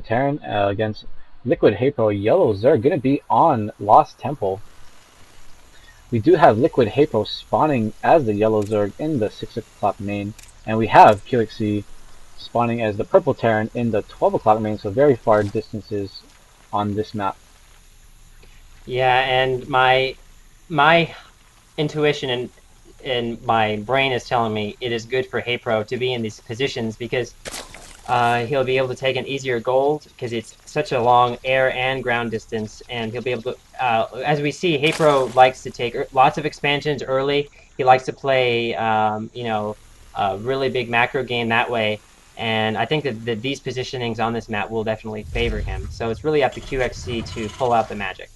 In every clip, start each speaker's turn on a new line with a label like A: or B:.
A: Terran against LiquidHaypro. Yellow Zerg going to be on Lost Temple. We do have LiquidHaypro spawning as the Yellow Zerg in the 6 o'clock main, and we have QXC spawning as the Purple Terran in the 12 o'clock main, so very far distances on this map.
B: Yeah, and my intuition and my brain is telling me it is good for Haypro to be in these positions because he'll be able to take an easier gold because it's such a long air and ground distance, and he'll be able to, as we see, Haypro likes to take lots of expansions early. He likes to play, a really big macro game that way, and I think that these positionings on this map will definitely favor him. So it's really up to QXC to pull out the magic.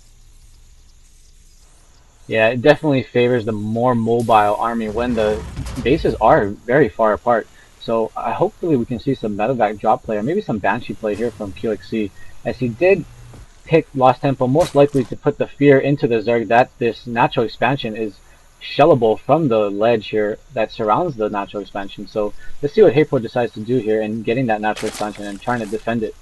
A: Yeah, it definitely favors the more mobile army when the bases are very far apart. So hopefully we can see some medevac drop play or maybe some Banshee play here from QXC, as he did pick Lost Temple most likely to put the fear into the Zerg that this natural expansion is shellable from the ledge here that surrounds the natural expansion. So let's see what Haypro decides to do here in getting that natural expansion and trying to defend it.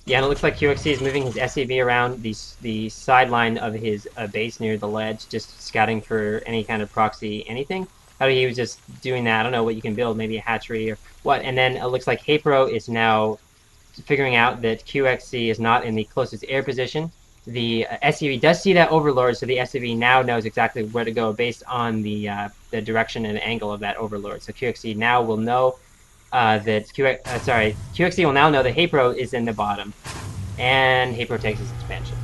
B: Yeah, and it looks like QXC is moving his SCV around the sideline of his base near the ledge, just scouting for any kind of proxy anything. How he was just doing that. I don't know what you can build, maybe a hatchery or what. And then it looks like Haypro is now figuring out that QXC is not in the closest air position. The SCV does see that Overlord, so the SCV now knows exactly where to go based on the direction and angle of that Overlord. So QXC now will know that QXC will now know that Haypro is in the bottom, and Haypro takes his expansion.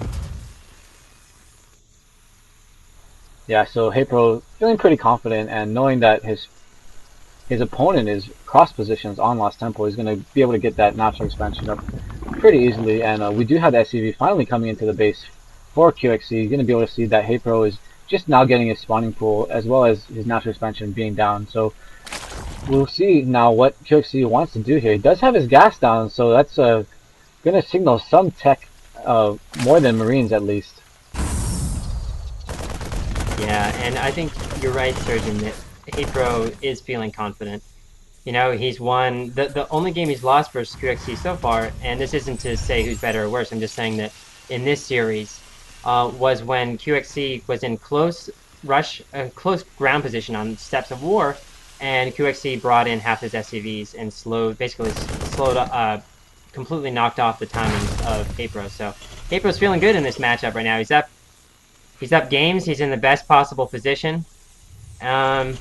A: Yeah, so Haypro feeling pretty confident and knowing that his opponent is cross positions on Lost Temple, he's going to be able to get that natural expansion up pretty easily. And we do have the SCV finally coming into the base for QXC. He's going to be able to see that Haypro is just now getting his spawning pool as well as his natural expansion being down. So we'll see now what QXC wants to do here. He does have his gas down, so that's going to signal some tech, more than Marines at least.
B: Yeah, and I think you're right, Surgeon, that Haypro is feeling confident. You know, he's won the only game he's lost versus QXC so far, and this isn't to say who's better or worse. I'm just saying that in this series was when QXC was in close ground position on Steps of War, and QXC brought in half his SCVs and basically slowed completely knocked off the timing of Haypro. So Haypro's feeling good in this matchup right now. He's up games. He's in the best possible position. Yeah.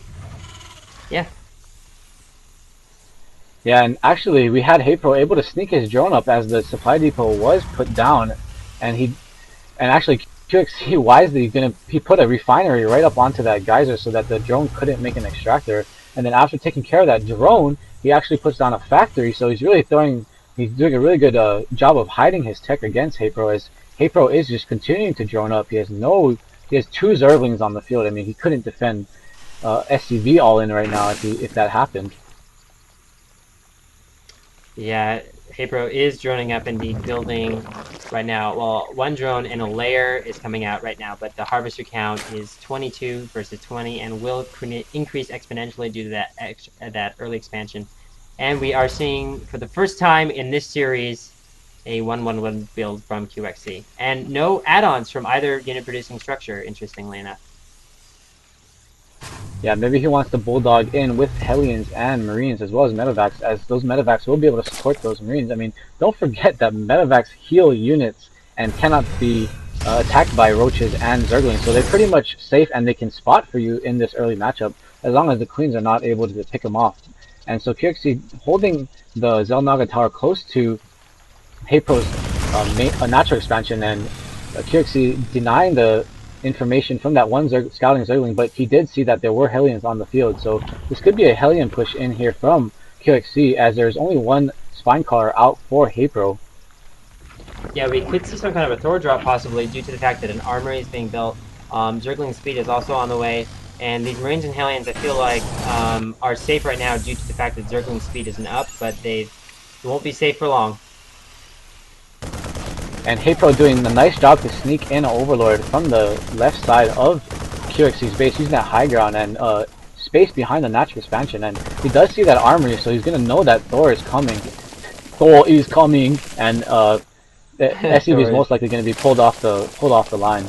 A: Yeah, and actually we had Haypro able to sneak his drone up as the supply depot was put down, and actually QXC wisely he put a refinery right up onto that geyser so that the drone couldn't make an extractor. And then after taking care of that drone, he actually puts down a factory. So he's doing a really good job of hiding his tech against Haypro, as Haypro is just continuing to drone up. He has two Zerglings on the field. I mean, he couldn't defend SCV all in right now if that happened.
B: Yeah, Haypro is droning up indeed, building right now. Well, one drone in a layer is coming out right now, but the harvester count is 22 versus 20 and will increase exponentially due to that early expansion. And we are seeing, for the first time in this series, a 1-1-1 build from QXC. And no add-ons from either unit producing structure, interestingly enough.
A: Yeah, maybe he wants to bulldog in with Hellions and Marines as well as medevacs, as those medevacs will be able to support those Marines. I mean, don't forget that medevacs heal units and cannot be attacked by roaches and Zerglings, so they're pretty much safe and they can spot for you in this early matchup as long as the Queens are not able to pick them off. And so QXC holding the Xel'Naga Tower close to Haypro's natural expansion, and QXC denying the information from that one scouting Zergling, but he did see that there were Hellions on the field, so this could be a Hellion push in here from QXC, as there's only one Spine Caller out for Haypro.
B: Yeah, we could see some kind of a Thor drop possibly due to the fact that an armory is being built. Zergling speed is also on the way, and these Marines and Hellions I feel like are safe right now due to the fact that Zergling speed isn't up, but they won't be safe for long.
A: And Haypro doing a nice job to sneak in an Overlord from the left side of QXC's base, using that high ground and space behind the natural expansion. And he does see that armory, so he's going to know that Thor is coming. Thor is coming, and the SCV is
B: Thor
A: most likely going to be pulled off the line.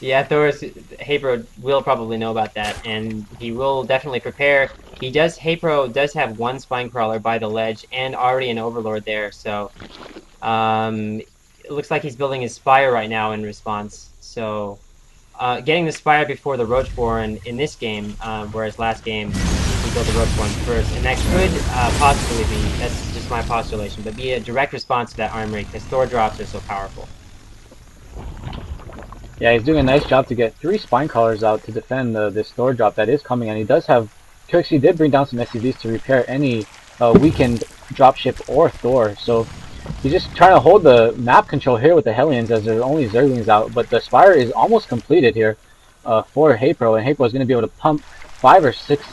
B: Yeah, Thor's Haypro will probably know about that, and he will definitely prepare. Haypro does have one spine crawler by the ledge and already an overlord there, so it looks like he's building his spire right now in response. So getting the spire before the Roachborn in this game, whereas last game he built the Roachborn first, and that could possibly be, that's just my postulation, but be a direct response to that armory because Thor drops are so powerful.
A: Yeah, he's doing a nice job to get 3 spine crawlers out to defend this Thor drop that is coming, and he does have. QXC did bring down some SCVs to repair any weakened dropship or Thor, so he's just trying to hold the map control here with the Hellions as there are only Zerglings out, but the Spire is almost completed here for Haypro, and Haypro is going to be able to pump 5 or 6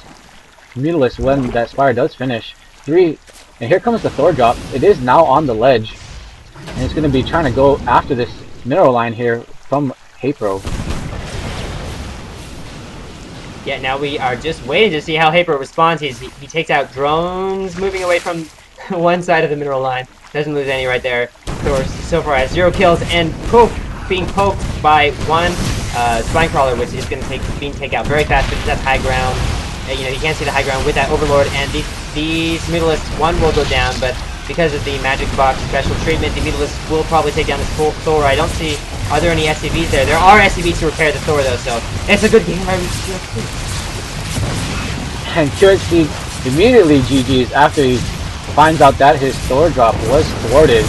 A: Mutalisks when that Spire does finish. 3, and here comes the Thor drop. It is now on the ledge, and it's going to be trying to go after this mineral line here from Haypro.
B: Yeah, now we are just waiting to see how Haypro responds. He takes out drones moving away from one side of the mineral line. Doesn't lose any right there. Thor so far has 0 kills and being poked by one spine crawler, which is going to being taken out very fast because that's high ground. You know, you can't see the high ground with that overlord, and these mutalisks, one will go down, but because of the magic box special treatment, the mutalisks will probably take down this Thor. I don't see. Are there any SCVs there? There are SCVs to repair the Thor though, so it's a good game.
A: And QXC immediately GG's after he finds out that his Thor drop was thwarted.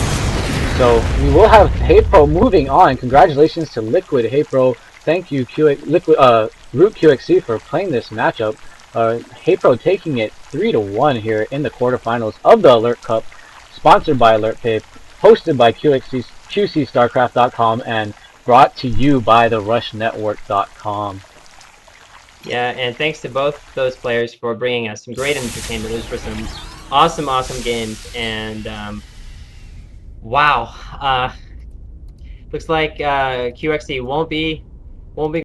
A: So we will have Haypro moving on. Congratulations to LiquidHaypro. Thank you ROOTqxc for playing this matchup. Haypro taking it 3-1 here in the quarterfinals of the Alert Cup, sponsored by AlertCup, hosted by QCStarcraft.com, and brought to you by the RushNetwork.com.
B: Yeah, and thanks to both those players for bringing us some great entertainment. Those were some awesome games, and wow, looks like QXC won't be